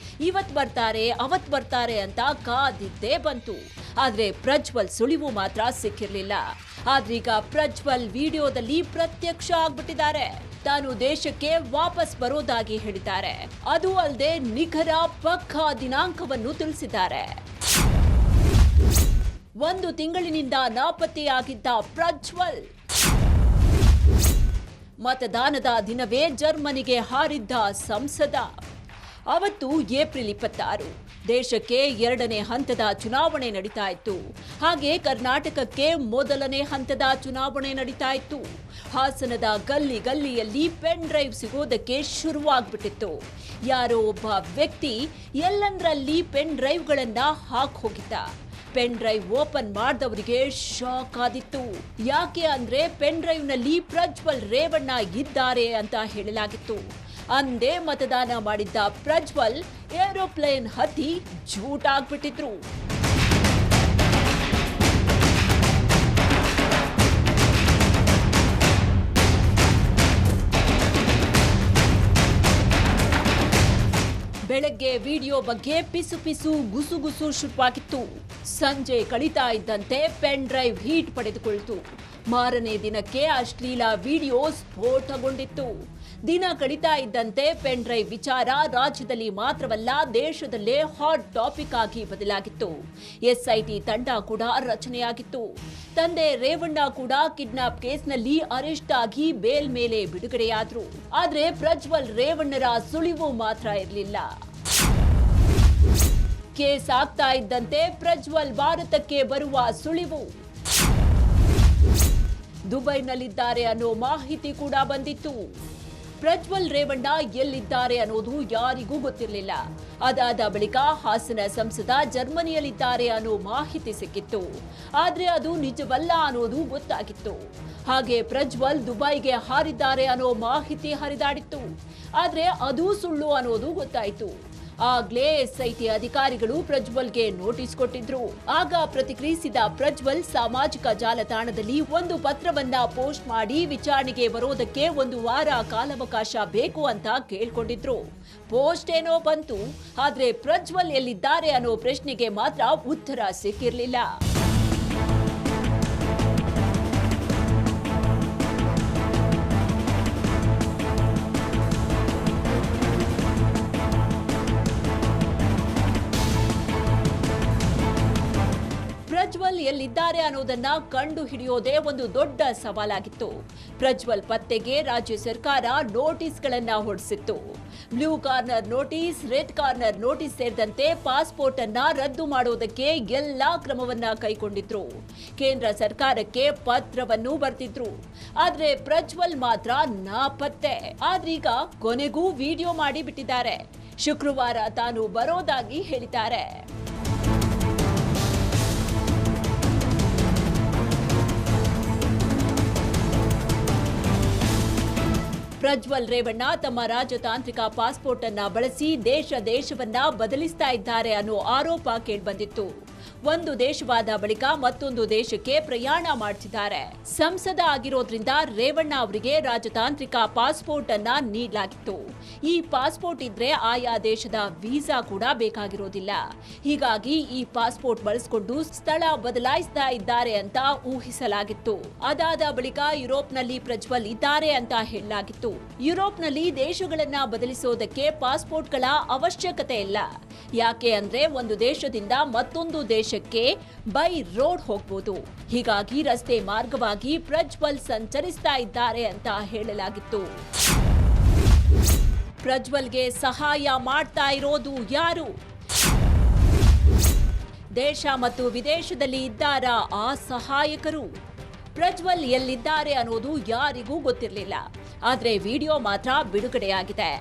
ಇವತ್ ಬರ್ತಾರೆ ಅವತ್ ಬರ್ತಾರೆ ಅಂತ ಕಾದಿದ್ದೇ ಬಂತು. ಆದ್ರೆ ಪ್ರಜ್ವಲ್ ಸುಳಿವು ಮಾತ್ರ ಸಿಕ್ಕಿರ್ಲಿಲ್ಲ. ಆದ್ರೀಗ ಪ್ರಜ್ವಲ್ ವಿಡಿಯೋದಲ್ಲಿ ಪ್ರತ್ಯಕ್ಷ ಆಗ್ಬಿಟ್ಟಿದ್ದಾರೆ. ತಾನು ದೇಶಕ್ಕೆ ವಾಪಸ್ ಬರೋದಾಗಿ ಹೇಳಿದ್ದಾರೆ. ಅದು ಅಲ್ಲದೆ ನಿಖರ ಪಕ್ಕಾ ದಿನಾಂಕವನ್ನು ತಿಳಿಸಿದ್ದಾರೆ. 1 ತಿಂಗಳಿನಿಂದ ನಾಪತ್ತೆಯಾಗಿದ್ದ ಪ್ರಜ್ವಲ್ ಮತದಾನದ ದಿನವೇ ಜರ್ಮನಿಗೆ ಹಾರಿದ್ದ ಸಂಸದ. ಅವತ್ತು ಏಪ್ರಿಲ್ 26. ದೇಶಕ್ಕೆ 2ನೇ ಹಂತದ ಚುನಾವಣೆ ನಡೀತಾ ಇತ್ತು. ಹಾಗೆ ಕರ್ನಾಟಕಕ್ಕೆ ಮೊದಲನೇ ಹಂತದ ಚುನಾವಣೆ ನಡೀತಾ ಇತ್ತು. ಹಾಸನದ ಗಲ್ಲಿ ಗಲ್ಲಿಯಲ್ಲಿ ಪೆನ್ ಡ್ರೈವ್ ಸಿಗೋದಕ್ಕೆ ಶುರುವಾಗ್ಬಿಟ್ಟಿತ್ತು. ಯಾರೋ ಒಬ್ಬ ವ್ಯಕ್ತಿ ಎಲ್ಲಂದ್ರಲ್ಲಿ ಪೆನ್ ಡ್ರೈವ್ಗಳನ್ನ ಹಾಕ್ ಹೋಗಿದ್ದ. ಪೆನ್ ಡ್ರೈವ್ ಓಪನ್ ಮಾಡಿದವರಿಗೆ ಶಾಕ್ ಆದಿತ್ತು. ಯಾಕೆ ಅಂದ್ರೆ ಪೆನ್ ಡ್ರೈವ್ ನಲ್ಲಿ ಪ್ರಜ್ವಲ್ ರೇವಣ್ಣ ಇದ್ದಾರೆ ಅಂತ ಹೇಳಲಾಗಿತ್ತು. ಅಂದೇ ಮತದಾನ ಮಾಡಿದ್ದ ಪ್ರಜ್ವಲ್ ಏರೋಪ್ಲೇನ್ ಹತ್ತಿ ಜೂಟಾಗ್ಬಿಟ್ಟಿದ್ರು. ಬೆಳಗ್ಗೆ ವಿಡಿಯೋ ಬಗ್ಗೆ ಪಿಸು ಪಿಸು ಗುಸುಗುಸು ಶುರುವಾಗಿತ್ತು. ಸಂಜೆ ಕಳೀತಾ ಇದ್ದಂತೆ ಪೆನ್ ಡ್ರೈವ್ ಹೀಟ್ ಪಡೆದುಕೊಳ್ತು. ಮಾರನೇ ದಿನಕ್ಕೆ ಅಶ್ಲೀಲ ವಿಡಿಯೋ ಸ್ಫೋಟಗೊಂಡಿತ್ತು. ದಿನ ಕಳೀತಾ ಇದ್ದಂತೆ ಪೆನ್ ಡ್ರೈವ್ ವಿಚಾರ ರಾಜ್ಯದಲ್ಲಿ ಮಾತ್ರವಲ್ಲ ದೇಶದಲ್ಲೇ ಹಾಟ್ ಟಾಪಿಕ್ ಆಗಿ ಬದಲಾಗಿತ್ತು. ಎಸ್ಐಟಿ ತಂಡ ಕೂಡ ರಚನೆಯಾಗಿತ್ತು. ತಂದೆ ರೇವಣ್ಣ ಕೂಡ ಕಿಡ್ನಾಪ್ ಕೇಸ್ನಲ್ಲಿ ಅರೆಸ್ಟ್ ಆಗಿ ಬೇಲ್ ಮೇಲೆ ಬಿಡುಗಡೆಯಾದ್ರು. ಆದ್ರೆ ಪ್ರಜ್ವಲ್ ರೇವಣ್ಣರ ಸುಳಿವು ಮಾತ್ರ ಇರಲಿಲ್ಲ. ಕೇಸ್ ಆಗ್ತಾ ಇದ್ದಂತೆ ಪ್ರಜ್ವಲ್ ಭಾರತಕ್ಕೆ ಬರುವ ಸುಳಿವು. ದುಬೈನಲ್ಲಿದ್ದಾರೆ ಅನ್ನೋ ಮಾಹಿತಿ ಕೂಡ ಬಂದಿತ್ತು. ಪ್ರಜ್ವಲ್ ರೇವಣ್ಣ ಎಲ್ಲಿದ್ದಾರೆ ಅನ್ನೋದು ಯಾರಿಗೂ ಗೊತ್ತಿರಲಿಲ್ಲ. ಅದಾದ ಬಳಿಕ ಹಾಸನ ಸಂಸದ ಜರ್ಮನಿಯಲ್ಲಿದ್ದಾರೆ ಅನ್ನೋ ಮಾಹಿತಿ ಸಿಕ್ಕಿತ್ತು. ಆದ್ರೆ ಅದು ನಿಜವಲ್ಲ ಅನ್ನೋದು ಗೊತ್ತಾಗಿತ್ತು. ಹಾಗೆ ಪ್ರಜ್ವಲ್ ದುಬೈಗೆ ಹಾರಿದ್ದಾರೆ ಅನ್ನೋ ಮಾಹಿತಿ ಹರಿದಾಡಿತ್ತು. ಆದ್ರೆ ಅದು ಸುಳ್ಳು ಅನ್ನೋದು ಗೊತ್ತಾಯಿತು. ಆಗ್ಲೇ ಎಸ್ಐಟಿ ಅಧಿಕಾರಿಗಳು ಪ್ರಜ್ವಲ್ಗೆ ನೋಟಿಸ್ ಕೊಟ್ಟಿದ್ರು. ಆಗ ಪ್ರತಿಕ್ರಿಯಿಸಿದ ಪ್ರಜ್ವಲ್ ಸಾಮಾಜಿಕ ಜಾಲತಾಣದಲ್ಲಿ ಒಂದು ಪತ್ರವನ್ನ ಪೋಸ್ಟ್ ಮಾಡಿ ವಿಚಾರಣೆಗೆ ಬರೋದಕ್ಕೆ 1 ವಾರ ಕಾಲಾವಕಾಶ ಬೇಕು ಅಂತ ಕೇಳ್ಕೊಂಡಿದ್ರು. ಪೋಸ್ಟ್ ಏನೋ ಬಂತು, ಆದ್ರೆ ಪ್ರಜ್ವಲ್ ಎಲ್ಲಿದ್ದಾರೆ ಅನ್ನೋ ಪ್ರಶ್ನೆಗೆ ಮಾತ್ರ ಉತ್ತರ ಸಿಕ್ಕಿರ್ಲಿಲ್ಲ. ಪ್ರಜ್ವಲ್ ಎಲ್ಲಿದ್ದಾರೆ ಅನ್ನೋದನ್ನ ಕಂಡು ಹಿಡಿಯೋದೇ ಒಂದು ದೊಡ್ಡ ಸವಾಲಾಗಿತ್ತು. ಪ್ರಜ್ವಲ್ ಪತ್ತೆಗೆ ರಾಜ್ಯ ಸರ್ಕಾರ ನೋಟಿಸ್ಗಳನ್ನ ಹೊರಡಿಸಿತ್ತು. Blue corner notice, red corner notice ಸೇರಿದಂತೆ ಪಾಸ್ಪೋರ್ಟ್ ಅನ್ನ ರದ್ದು ಮಾಡೋದಕ್ಕೆ ಎಲ್ಲಾ ಕ್ರಮವನ್ನ ಕೈಗೊಂಡಿದ್ರು. ಕೇಂದ್ರ ಸರ್ಕಾರಕ್ಕೆ ಪತ್ರವನ್ನು ಬರೆದಿದ್ರು. ಆದ್ರೆ ಪ್ರಜ್ವಲ್ ಮಾತ್ರ ನಾಪತ್ತೆ. ಆದ್ರೀಗ ಕೊನೆಗೂ ವಿಡಿಯೋ ಮಾಡಿ ಬಿಟ್ಟಿದ್ದಾರೆ. ಶುಕ್ರವಾರ ತಾನು ಬರೋದಾಗಿ ಹೇಳಿದ್ದಾರೆ. ಪ್ರಜ್ವಲ್ ರೇವಣ್ಣ ತಮ್ಮ ರಾಜತಾಂತ್ರಿಕ ಪಾಸ್ಪೋರ್ಟ್ ಅನ್ನ ಬಳಸಿ ದೇಶವನ್ನ ಬದಲಿಸ್ತಾ ಇದ್ದಾರೆ ಅನ್ನೋ ಆರೋಪ ಕೇಳಿಬಂದಿತ್ತು. ಒಂದು ದೇಶವಾದ ಬಳಿಕ ಮತ್ತೊಂದು ದೇಶಕ್ಕೆ ಪ್ರಯಾಣ ಮಾಡ್ತಿದ್ದಾರೆ. ಸಂಸದ ಆಗಿರೋದ್ರಿಂದ ರೇವಣ್ಣ ಅವರಿಗೆ ರಾಜತಾಂತ್ರಿಕ ಪಾಸ್ಪೋರ್ಟ್ ಅನ್ನ ನೀಡಲಾಗಿತ್ತು. ಈ ಪಾಸ್ಪೋರ್ಟ್ ಇದ್ರೆ ಆಯಾ ದೇಶದ ವೀಸಾ ಕೂಡ ಬೇಕಾಗಿರೋದಿಲ್ಲ. ಹೀಗಾಗಿ ಈ ಪಾಸ್ಪೋರ್ಟ್ ಬಳಸಿಕೊಂಡು ಸ್ಥಳ ಬದಲಾಯಿಸ್ತಾ ಇದ್ದಾರೆ ಅಂತ ಊಹಿಸಲಾಗಿತ್ತು. ಅದಾದ ಬಳಿಕ ಯುರೋಪ್ನಲ್ಲಿ ಪ್ರಜ್ವಲ್ ಇದ್ದಾರೆ ಅಂತ ಹೇಳಲಾಗಿತ್ತು. ಯುರೋಪ್ನಲ್ಲಿ ದೇಶಗಳನ್ನ ಬದಲಿಸೋದಕ್ಕೆ ಪಾಸ್ಪೋರ್ಟ್ಗಳ ಅವಶ್ಯಕತೆ ಇಲ್ಲ. ಯಾಕೆ ಅಂದ್ರೆ ಒಂದು ದೇಶದಿಂದ ಮತ್ತೊಂದು ದೇಶಕ್ಕೆ ಬೈ ರೋಡ್ ಹೋಗಬಹುದು. ಹೀಗಾಗಿ ರಸ್ತೆ ಮಾರ್ಗವಾಗಿ ಪ್ರಜ್ವಲ್ ಸಂಚರಿಸ್ತಾ ಇದ್ದಾರೆ ಅಂತ ಹೇಳಲಾಗಿತ್ತು. ಪ್ರಜ್ವಲ್ಗೆ ಸಹಾಯ ಮಾಡ್ತಾ ಇರೋದು ಯಾರು? ದೇಶ ಮತ್ತು ವಿದೇಶದಲ್ಲಿ ಇದ್ದಾರ ಆ ಸಹಾಯಕರು? ಪ್ರಜ್ವಲ್ ಎಲ್ಲಿದ್ದಾರೆ ಅನ್ನೋದು ಯಾರಿಗೂ ಗೊತ್ತಿರಲಿಲ್ಲ. ಆದ್ರೆ ವಿಡಿಯೋ ಮಾತ್ರ ಬಿಡುಗಡೆಯಾಗಿದೆ.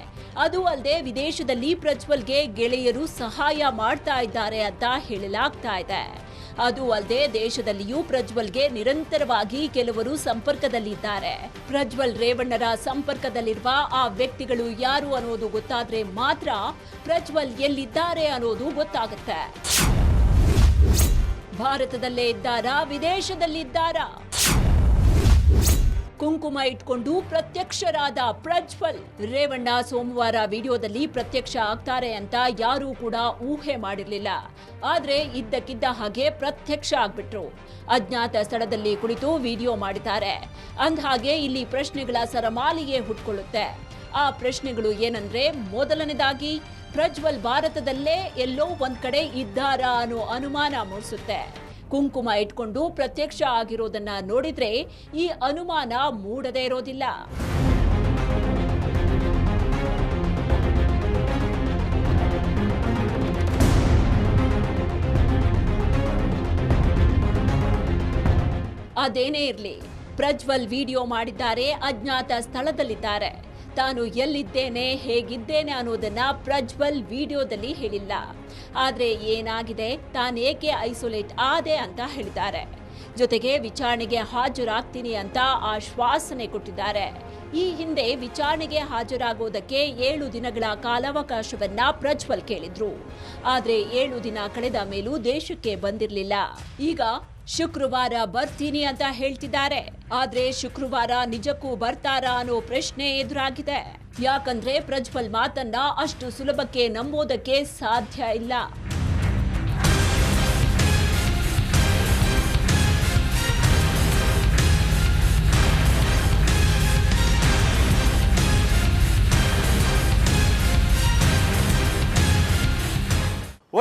ಅದು ಅಲ್ಲದೆ ವಿದೇಶದಲ್ಲಿ ಪ್ರಜ್ವಲ್ಗೆ ಗೆಳೆಯರು ಸಹಾಯ ಮಾಡ್ತಾ ಇದ್ದಾರೆ ಅಂತ ಹೇಳಲಾಗ್ತಾ ಇದೆ. ಅದು ಅಲ್ಲದೆ ದೇಶದಲ್ಲಿಯೂ ಪ್ರಜ್ವಲ್ಗೆ ನಿರಂತರವಾಗಿ ಕೆಲವರು ಸಂಪರ್ಕದಲ್ಲಿದ್ದಾರೆ. ಪ್ರಜ್ವಲ್ ರೇವಣ್ಣರ ಸಂಪರ್ಕದಲ್ಲಿರುವ ಆ ವ್ಯಕ್ತಿಗಳು ಯಾರು ಅನ್ನೋದು ಗೊತ್ತಾದ್ರೆ ಮಾತ್ರ ಪ್ರಜ್ವಲ್ ಎಲ್ಲಿದ್ದಾರೆ ಅನ್ನೋದು ಗೊತ್ತಾಗುತ್ತೆ. ಭಾರತದಲ್ಲೇ ಇದ್ದಾರಾ, ವಿದೇಶದಲ್ಲಿದ್ದಾರಾ? ಕುಂಕುಮ ಇಟ್ಕೊಂಡು ಪ್ರತ್ಯಕ್ಷರಾದ ಪ್ರಜ್ವಲ್ ರೇವಣ್ಣ ಸೋಮವಾರ ವಿಡಿಯೋದಲ್ಲಿ ಪ್ರತ್ಯಕ್ಷ ಆಗ್ತಾರೆ ಅಂತ ಯಾರೂ ಕೂಡ ಊಹೆ ಮಾಡಿರಲಿಲ್ಲ. ಆದ್ರೆ ಇದ್ದಕ್ಕಿದ್ದ ಹಾಗೆ ಪ್ರತ್ಯಕ್ಷ ಆಗ್ಬಿಟ್ರು. ಅಜ್ಞಾತ ಸ್ಥಳದಲ್ಲಿ ಕುಳಿತು ವಿಡಿಯೋ ಮಾಡಿದ್ದಾರೆ. ಅಂದ್ಹಾಗೆ ಇಲ್ಲಿ ಪ್ರಶ್ನೆಗಳ ಸರಮಾಲೆಯೇ ಹುಟ್ಕೊಳ್ಳುತ್ತೆ. ಆ ಪ್ರಶ್ನೆಗಳು ಏನಂದ್ರೆ, ಮೊದಲನೇದಾಗಿ ಪ್ರಜ್ವಲ್ ಭಾರತದಲ್ಲೇ ಎಲ್ಲೋ ಒಂದ್ ಕಡೆ ಇದ್ದಾರಾ ಅನ್ನೋ ಅನುಮಾನ ಮೂಡಿಸುತ್ತೆ. ಕುಂಕುಮ ಇಟ್ಕೊಂಡು ಪ್ರತ್ಯಕ್ಷ ಆಗಿರೋದನ್ನ ನೋಡಿದ್ರೆ ಈ ಅನುಮಾನ ಮೂಡದೇ ಇರೋದಿಲ್ಲ. ಅದೇನೇ ಇರ್ಲಿ, ಪ್ರಜ್ವಲ್ ವಿಡಿಯೋ ಮಾಡಿದ್ದಾರೆ, ಅಜ್ಞಾತ ಸ್ಥಳದಲ್ಲಿದ್ದಾರೆ. ತಾನು ಎಲ್ಲಿದ್ದೇನೆ, ಹೇಗಿದ್ದೇನೆ ಅನ್ನೋದನ್ನ ಪ್ರಜ್ವಲ್ ವಿಡಿಯೋದಲ್ಲಿ ಹೇಳಿಲ್ಲ. ಆದ್ರೆ ಏನಾಗಿದೆ, ತಾನೇಕೆ ಐಸೋಲೇಟ್ ಆದೆ ಅಂತ ಹೇಳಿದ್ದಾರೆ. ಜೊತೆಗೆ ವಿಚಾರಣೆಗೆ ಹಾಜರಾಗ್ತೀನಿ ಅಂತ ಆಶ್ವಾಸನೆ ಕೊಟ್ಟಿದ್ದಾರೆ. ಈ ಹಿಂದೆ ವಿಚಾರಣೆಗೆ ಹಾಜರಾಗೋದಕ್ಕೆ 7 ದಿನಗಳ ಕಾಲಾವಕಾಶವನ್ನ ಪ್ರಜ್ವಲ್ ಕೇಳಿದ್ರು. ಆದ್ರೆ 7 ದಿನ ಕಳೆದ ಮೇಲೂ ದೇಶಕ್ಕೆ ಬಂದಿರಲಿಲ್ಲ. ಈಗ ಶುಕ್ರವಾರ ಬರ್ತೀನಿ ಅಂತ ಹೇಳ್ತಿದ್ದಾರೆ. ಆದ್ರೆ ಶುಕ್ರವಾರ ನಿಜಕ್ಕೂ ಬರ್ತಾರಾ ಅನ್ನೋ ಪ್ರಶ್ನೆ ಎದುರಾಗಿದೆ. ಯಾಕಂದ್ರೆ ಪ್ರಜ್ವಲ್ ಮಾತನ್ನ ಅಷ್ಟು ಸುಲಭಕ್ಕೆ ನಂಬೋದಕ್ಕೆ ಸಾಧ್ಯ ಇಲ್ಲ.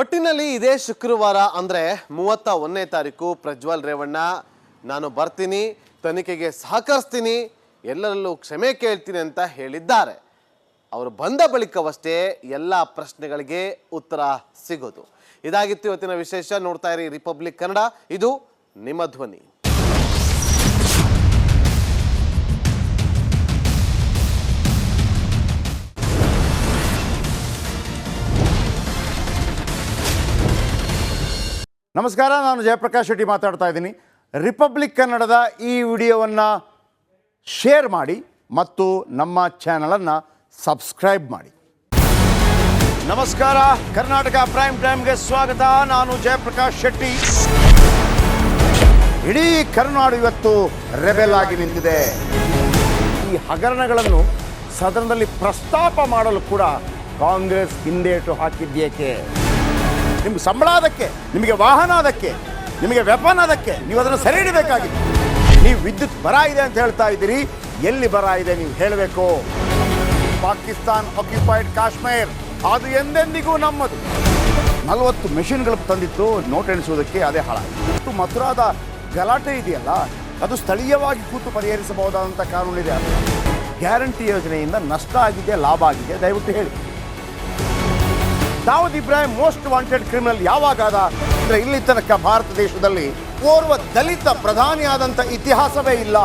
ಒಟ್ಟಿನಲ್ಲಿ ಇದೇ ಶುಕ್ರವಾರ ಅಂದ್ರೆ 31ನೇ ತಾರೀಕು ಪ್ರಜ್ವಲ್ ರೇವಣ್ಣ ನಾನು ಬರ್ತೀನಿ, ತನಿಖೆಗೆ ಸಹಕರಿಸ್ತೀನಿ, ಎಲ್ಲರಲ್ಲೂ ಕ್ಷಮೆ ಕೇಳ್ತೀನಿ ಅಂತ ಹೇಳಿದ್ದಾರೆ. ಅವರು ಬಂದ ಬಳಿಕವಷ್ಟೇ ಎಲ್ಲ ಪ್ರಶ್ನೆಗಳಿಗೆ ಉತ್ತರ ಸಿಗೋದು. ಇದಾಗಿತ್ತು ಇವತ್ತಿನ ವಿಶೇಷ. ನೋಡ್ತಾ ಇರಿ ರಿಪಬ್ಲಿಕ್ ಕನ್ನಡ, ಇದು ನಿಮ್ಮ ಧ್ವನಿ. ನಮಸ್ಕಾರ, ನಾನು ಜಯಪ್ರಕಾಶ್ ಶೆಟ್ಟಿ ಮಾತಾಡ್ತಾ ಇದ್ದೀನಿ. ರಿಪಬ್ಲಿಕ್ ಕನ್ನಡದ ಈ ವಿಡಿಯೋವನ್ನು ಶೇರ್ ಮಾಡಿ ಮತ್ತು ನಮ್ಮ ಚಾನಲನ್ನು ಸಬ್ಸ್ಕ್ರೈಬ್ ಮಾಡಿ. ನಮಸ್ಕಾರ, ಕರ್ನಾಟಕ ಪ್ರೈಮ್ ಟೈಮ್ಗೆ ಸ್ವಾಗತ. ನಾನು ಜಯಪ್ರಕಾಶ್ ಶೆಟ್ಟಿ. ಇಡೀ ಕರ್ನಾಡು ಇವತ್ತು ರೆಬೆಲ್ ಆಗಿ ನಿಂತಿದೆ. ಈ ಹಗರಣಗಳನ್ನು ಸದನದಲ್ಲಿ ಪ್ರಸ್ತಾಪ ಮಾಡಲು ಕೂಡ ಕಾಂಗ್ರೆಸ್ ಹಿಂದೇಟು ಹಾಕಿದ್ದೇಕೆ? ನಿಮ್ಗೆ ಸಂಬಳ ಅದಕ್ಕೆ, ನಿಮಗೆ ವಾಹನ ಅದಕ್ಕೆ, ನಿಮಗೆ ವೆಪನ್ ಅದಕ್ಕೆ, ನೀವು ಅದನ್ನು ಸೆರೆ ಹಿಡಬೇಕಾಗಿತ್ತು. ನೀವು ವಿದ್ಯುತ್ ಬರ ಇದೆ ಅಂತ ಹೇಳ್ತಾ ಇದ್ದೀರಿ, ಎಲ್ಲಿ ಬರ ಇದೆ ನೀವು ಹೇಳಬೇಕು. ಪಾಕಿಸ್ತಾನ್ ಆಕ್ಯುಪೈಡ್ ಕಾಶ್ಮೀರ್ ಅದು ಎಂದೆಂದಿಗೂ ನಮ್ಮದು. 40 ಮೆಷಿನ್ಗಳು ತಂದಿತ್ತು ನೋಟ್ ಎಣಿಸುವುದಕ್ಕೆ, ಅದೇ ಹಾಳಾಯಿತು. ಮಥುರಾದ ಗಲಾಟೆ ಇದೆಯಲ್ಲ, ಅದು ಸ್ಥಳೀಯವಾಗಿ ಕೂತು ಪರಿಹರಿಸಬಹುದಾದಂಥ ಕಾನೂನಿದೆ. ಗ್ಯಾರಂಟಿ ಯೋಜನೆಯಿಂದ ನಷ್ಟ ಆಗಿದೆ, ಲಾಭ ಆಗಿದೆ, ದಯವಿಟ್ಟು ಹೇಳಿ. Dawood Ibrahim most wanted criminal ಯಾವಾಗಾದ ಅಂದರೆ ಇಲ್ಲಿ ತನಕ ಭಾರತ ದೇಶದಲ್ಲಿ ಓರ್ವ ದಲಿತ ಪ್ರಧಾನಿಯಾದಂಥ ಇತಿಹಾಸವೇ ಇಲ್ಲ.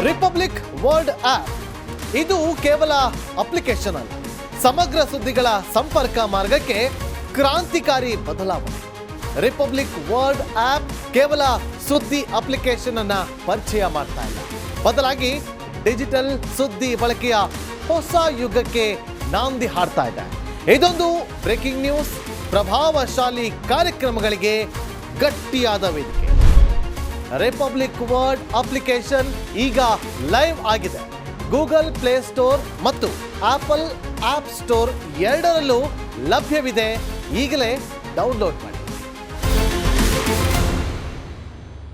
ರಿಪಬ್ಲಿಕ್ ವರ್ಲ್ಡ್ ಆಪ್ ಇದು ಕೇವಲ ಅಪ್ಲಿಕೇಶನ್ ಅಲ್ಲ, ಸಮಗ್ರ ಸುದ್ದಿಗಳ ಸಂಪರ್ಕ ಮಾರ್ಗಕ್ಕೆ ಕ್ರಾಂತಿಕಾರಿ ಬದಲಾವಣೆ. ರಿಪಬ್ಲಿಕ್ ವರ್ಲ್ಡ್ ಆಪ್ ಕೇವಲ ಸುದ್ದಿ ಅಪ್ಲಿಕೇಶನ್ ಅನ್ನ ಪರಿಚಯ ಮಾಡ್ತಾ ಇಲ್ಲ, ಬದಲಾಗಿ ಡಿಜಿಟಲ್ ಸುದ್ದಿ ಬಳಕೆಯ ಹೊಸ ಯುಗಕ್ಕೆ ನಾಂದಿ ಹಾಡ್ತಾ ಇದೆ. ಇದೊಂದು ಬ್ರೇಕಿಂಗ್ ನ್ಯೂಸ್, ಪ್ರಭಾವಶಾಲಿ ಕಾರ್ಯಕ್ರಮಗಳಿಗೆ ಗಟ್ಟಿಯಾದ ವೇದಿಕೆ. ರಿಪಬ್ಲಿಕ್ ವರ್ಲ್ಡ್ ಅಪ್ಲಿಕೇಶನ್ ಈಗ ಲೈವ್ ಆಗಿದೆ. ಗೂಗಲ್ ಪ್ಲೇ ಸ್ಟೋರ್ ಮತ್ತು ಆಪಲ್ ಆಪ್ ಸ್ಟೋರ್ ಎರಡರಲ್ಲೂ ಲಭ್ಯವಿದೆ. ಈಗಲೇ ಡೌನ್ಲೋಡ್ ಮಾಡಿ.